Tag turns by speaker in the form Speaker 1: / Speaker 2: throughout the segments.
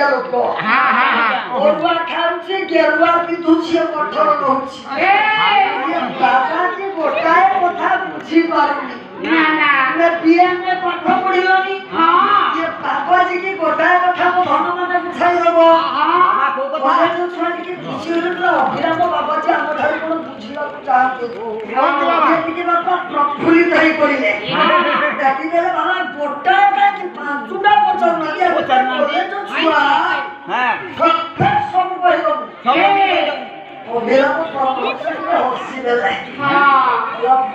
Speaker 1: ମସିହା ଲୋକ ଅରୁଆ ଖାଉଛି ଗେରୁଆ ପିନ୍ଧୁଛି କଠୋର ରହୁଛି ବାବା ଯେ ଗୋଟାଏ କଥା ବୁଝିପାରୁନି ବିଏମଏ ପାଠ ପଢିଲନି ବାବାଜୀ କି ଗୋଟାଏ କଥା ମୋ ଧନ ମାନେ ବୁଝାଇ ଦବ ଛୁଆ ଟିକେ ଖୁସି ହେଲେ ଅଭିରାମ ବାବାଜୀ ଆମ ଠାରୁ କଣ ବୁଝିବାକୁ ଚାହାନ୍ତି ଟିକେ ବାପା ପ୍ରଫୁଲ୍ଲିତ ହେଇ ପଡିଲେ ଡାକିଦେଲେ ବାବା ଗୋଟାଏ କାହିଁକି ପାଞ୍ଚଟା ପଚାରୁନାହାନ୍ତି ଛୁଆ ସବୁ କହିଦବୁ ଅଭିରାମ ହସିଦେଲେ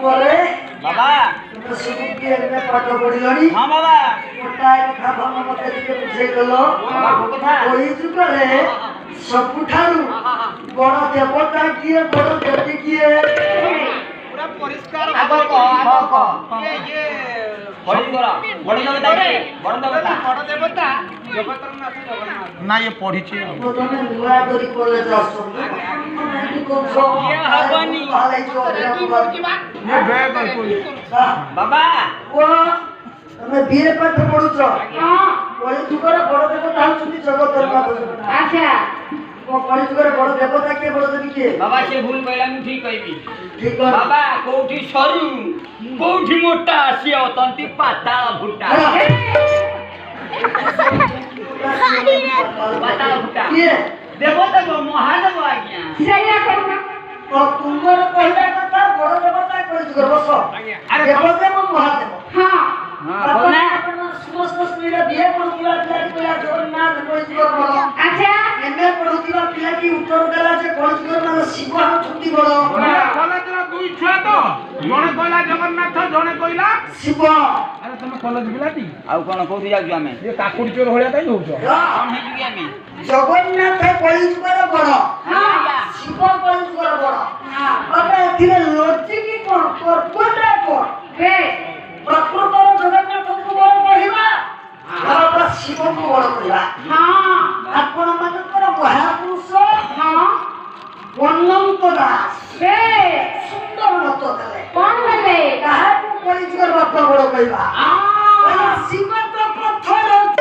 Speaker 1: ପରେ
Speaker 2: बाबा
Speaker 1: तुम सुबुकी एने पाठ पढिलनी
Speaker 2: हां बाबा
Speaker 1: गोटाए कथा भन मते ଟିକେ बुझेइ गलो ओई जुगरे सबुठारु बड़ देवता किए बड़ देवी किए
Speaker 2: पूरा परिष्कार आगो को ये बड़ देवता बड़ देवता जगतर नाथ जगन्नाथ ना ये पढ़ी छी
Speaker 1: तो तने नुआ करी कॉलेज आसो ये
Speaker 2: हबनी ये बैग कोई बाबा
Speaker 1: ओ तमे बीए पाठ पढुछ हां ओई जुगरे बड़ देवता हउछनी जगतर नाथ अच्छा ओ कଳି जुगरे बड़ देवता के बड़ देवी के
Speaker 2: बाबा से भूल कहला मु ठीक कहबी
Speaker 1: ठीक
Speaker 2: बाबा कोठी सरू कोठी मोटा आसी अतंती पाता भुटा पाता भुटा
Speaker 1: ये
Speaker 2: देवता को महादेव आ गया
Speaker 1: सैया करू तो तुमर कहला कथा बड़ देवता कଳି जुगरे बस अरे देवदेव महादेव हां अपना समस्त स्त्रीला बिहे पडुतिला पिला जगन्नाथ कଳି जुगर बड़ अच्छा एमे पडुतिला पिला की उत्तर देला जे कଳି जुगर माने शिव हम छुट्टी बड़
Speaker 3: कॉलेज रा दुई छुआ तो जणे कहला जगन्नाथ जणे कहला
Speaker 1: शिव
Speaker 3: अरे तुम कॉलेज बिलाटी
Speaker 2: आउ कोन कोथि जाउ आमे
Speaker 3: ये काकुड़ी चोर होलिया काई होउछ
Speaker 2: कोन हे जुगी आमे
Speaker 1: जगन्नाथ कଳି जुगर बड़ हां शिव कଳି जुगर बड़ हां अबे एथिरे लॉजिक की कोन कोटा कोन बे प्रकृत जगन्नाथ को बड़ कहिबा बाबा शिव को बड़ कहिबा हां आपण मानकर महापुरुष हां वन्नंत दास बे सुंदर मत देले कोन देले काहा को कଳି जुगर बाप बड़ कहिबा हां शिव तो पत्थर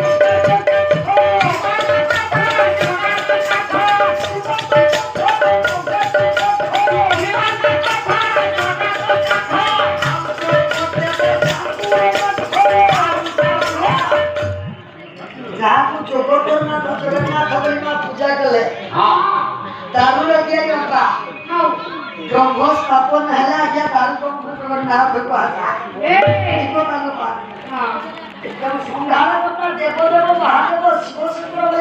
Speaker 1: जगन्नाथ जगन्नाथ बलिमा पूजा कले हां दारू लगे गंगा हां ब्रह्म स्थापन हला या दारू को जगन्नाथ को आजा ए इको तानो पा हां एकदम संघारा पत्ता देवदेव महादेव शिव सुंदर